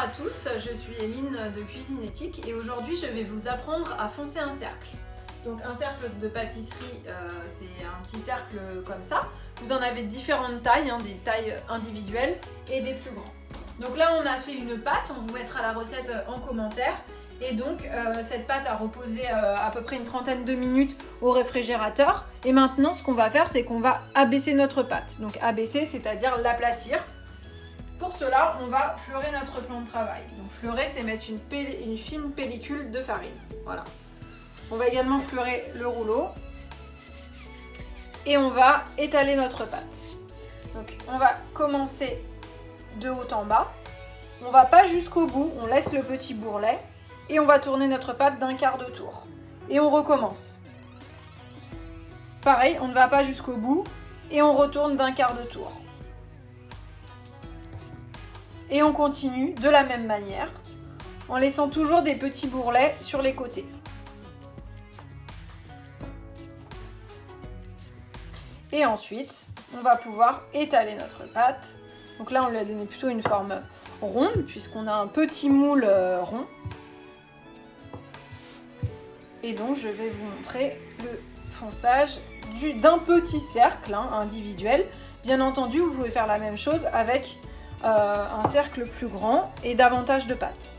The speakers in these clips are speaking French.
à tous, je suis Eline de Cuisinétique et aujourd'hui je vais vous apprendre à foncer un cercle. Donc un cercle de pâtisserie, c'est un petit cercle comme ça. Vous en avez différentes tailles, des tailles individuelles et des plus grands. Donc là on a fait une pâte, on vous mettra la recette en commentaire. Et donc cette pâte a reposé à peu près une trentaine de minutes au réfrigérateur. Et maintenant ce qu'on va faire, c'est qu'on va abaisser notre pâte. Donc abaisser, c'est-à-dire l'aplatir. Pour cela, on va fleurer notre plan de travail. Donc fleurer, c'est mettre une fine pellicule de farine. Voilà. On va également fleurer le rouleau. Et on va étaler notre pâte. Donc on va commencer de haut en bas. On ne va pas jusqu'au bout, on laisse le petit bourrelet. Et on va tourner notre pâte d'un quart de tour. Et on recommence. Pareil, on ne va pas jusqu'au bout. Et on retourne d'un quart de tour. Et on continue de la même manière, en laissant toujours des petits bourrelets sur les côtés. Et ensuite, on va pouvoir étaler notre pâte. Donc là, on lui a donné plutôt une forme ronde, puisqu'on a un petit moule rond. Et donc, je vais vous montrer le fonçage d'un petit cercle individuel. Bien entendu, vous pouvez faire la même chose avec un cercle plus grand et davantage de pâte.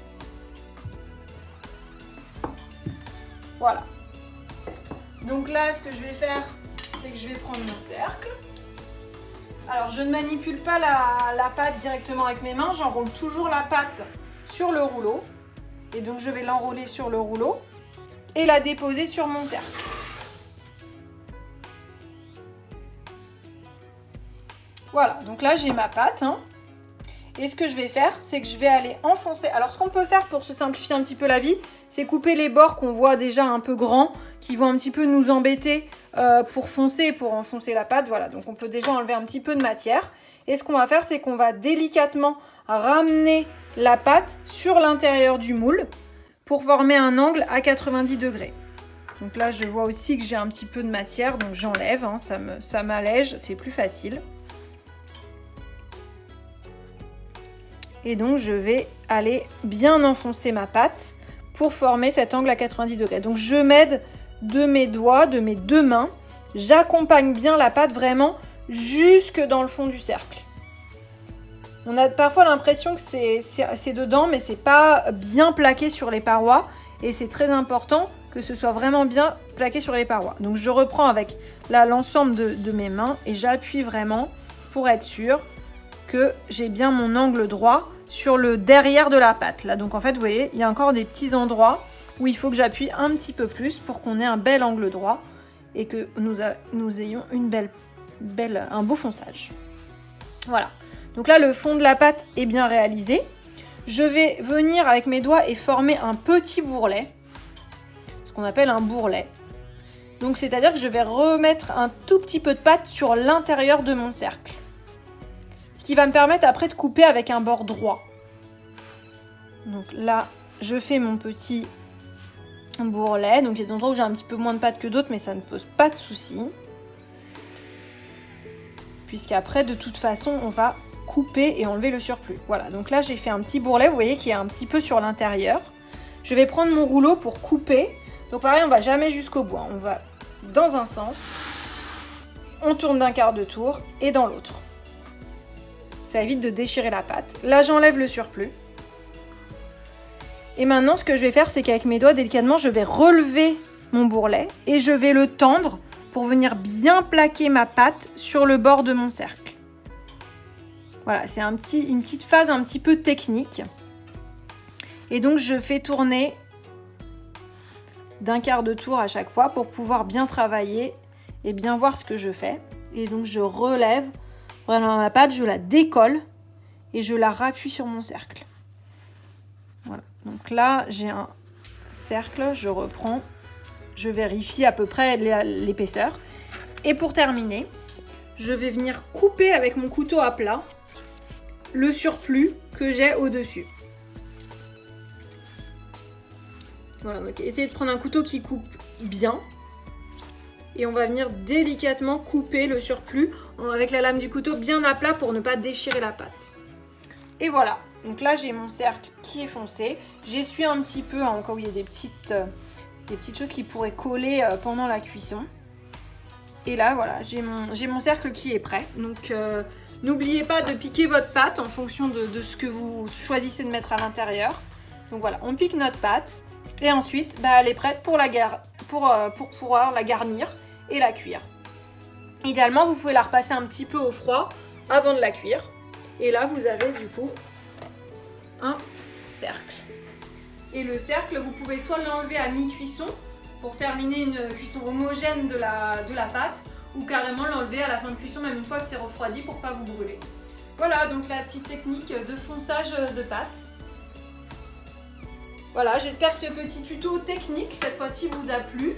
Voilà. Donc là, ce que je vais faire, c'est que je vais prendre mon cercle. Alors, je ne manipule pas la pâte directement avec mes mains, j'enroule toujours la pâte sur le rouleau. Et donc, je vais l'enrouler sur le rouleau et la déposer sur mon cercle. Voilà, donc là, j'ai ma pâte. Et ce que je vais faire, c'est que je vais aller enfoncer. Alors, ce qu'on peut faire pour se simplifier un petit peu la vie, c'est couper les bords qu'on voit déjà un peu grands, qui vont un petit peu nous embêter pour foncer et pour enfoncer la pâte. Voilà, donc on peut déjà enlever un petit peu de matière. Et ce qu'on va faire, c'est qu'on va délicatement ramener la pâte sur l'intérieur du moule pour former un angle à 90 degrés. Donc là, je vois aussi que j'ai un petit peu de matière, donc j'enlève, ça m'allège, c'est plus facile. Et donc, je vais aller bien enfoncer ma pâte pour former cet angle à 90 degrés. Donc, je m'aide de mes doigts, de mes deux mains. J'accompagne bien la pâte vraiment jusque dans le fond du cercle. On a parfois l'impression que c'est dedans, mais c'est pas bien plaqué sur les parois. Et c'est très important que ce soit vraiment bien plaqué sur les parois. Donc, je reprends avec l'ensemble de mes mains et j'appuie vraiment pour être sûr que j'ai bien mon angle droit sur le derrière de la pâte. Là, donc en fait, vous voyez, il y a encore des petits endroits où il faut que j'appuie un petit peu plus pour qu'on ait un bel angle droit et que nous ayons un beau fonçage. Voilà. Donc là, le fond de la pâte est bien réalisé. Je vais venir avec mes doigts et former un petit bourrelet, ce qu'on appelle un bourrelet. Donc, c'est-à-dire que je vais remettre un tout petit peu de pâte sur l'intérieur de mon cercle. Ce qui va me permettre après de couper avec un bord droit. Donc là, je fais mon petit bourrelet. Donc il y a des endroits où j'ai un petit peu moins de pâte que d'autres, mais ça ne pose pas de souci. Puisqu'après, de toute façon, on va couper et enlever le surplus. Voilà, donc là, j'ai fait un petit bourrelet, vous voyez, qui est un petit peu sur l'intérieur. Je vais prendre mon rouleau pour couper. Donc pareil, on ne va jamais jusqu'au bout. On va dans un sens, on tourne d'un quart de tour et dans l'autre. Ça évite de déchirer la pâte. Là, j'enlève le surplus. Et maintenant, ce que je vais faire, c'est qu'avec mes doigts, délicatement, je vais relever mon bourrelet et je vais le tendre pour venir bien plaquer ma pâte sur le bord de mon cercle. Voilà, c'est une petite phase un petit peu technique. Et donc, je fais tourner d'un quart de tour à chaque fois pour pouvoir bien travailler et bien voir ce que je fais. Et donc, je relève vraiment ma pâte, je la décolle et je la rappuie sur mon cercle. Voilà. Donc là, j'ai un cercle, je reprends, je vérifie à peu près l'épaisseur. Et pour terminer, je vais venir couper avec mon couteau à plat le surplus que j'ai au-dessus. Voilà, donc essayez de prendre un couteau qui coupe bien. Et on va venir délicatement couper le surplus avec la lame du couteau bien à plat pour ne pas déchirer la pâte. Et voilà, Donc là, j'ai mon cercle qui est foncé. J'essuie un petit peu, hein, au cas où il y a des petites choses qui pourraient coller pendant la cuisson. Et là, voilà, j'ai mon cercle qui est prêt. Donc, n'oubliez pas de piquer votre pâte en fonction de ce que vous choisissez de mettre à l'intérieur. Donc voilà, on pique notre pâte. Et ensuite, elle est prête pour pouvoir la garnir et la cuire. Idéalement, vous pouvez la repasser un petit peu au froid avant de la cuire. Et là, vous avez du coup un cercle. Et le cercle, vous pouvez soit l'enlever à mi-cuisson pour terminer une cuisson homogène de la pâte, ou carrément l'enlever à la fin de cuisson, même une fois que c'est refroidi, pour ne pas vous brûler. Voilà, donc la petite technique de fonçage de pâte. Voilà, j'espère que ce petit tuto technique, cette fois-ci, vous a plu.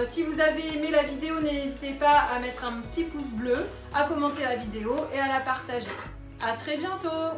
Si vous avez aimé la vidéo, n'hésitez pas à mettre un petit pouce bleu, à commenter la vidéo et à la partager. À très bientôt!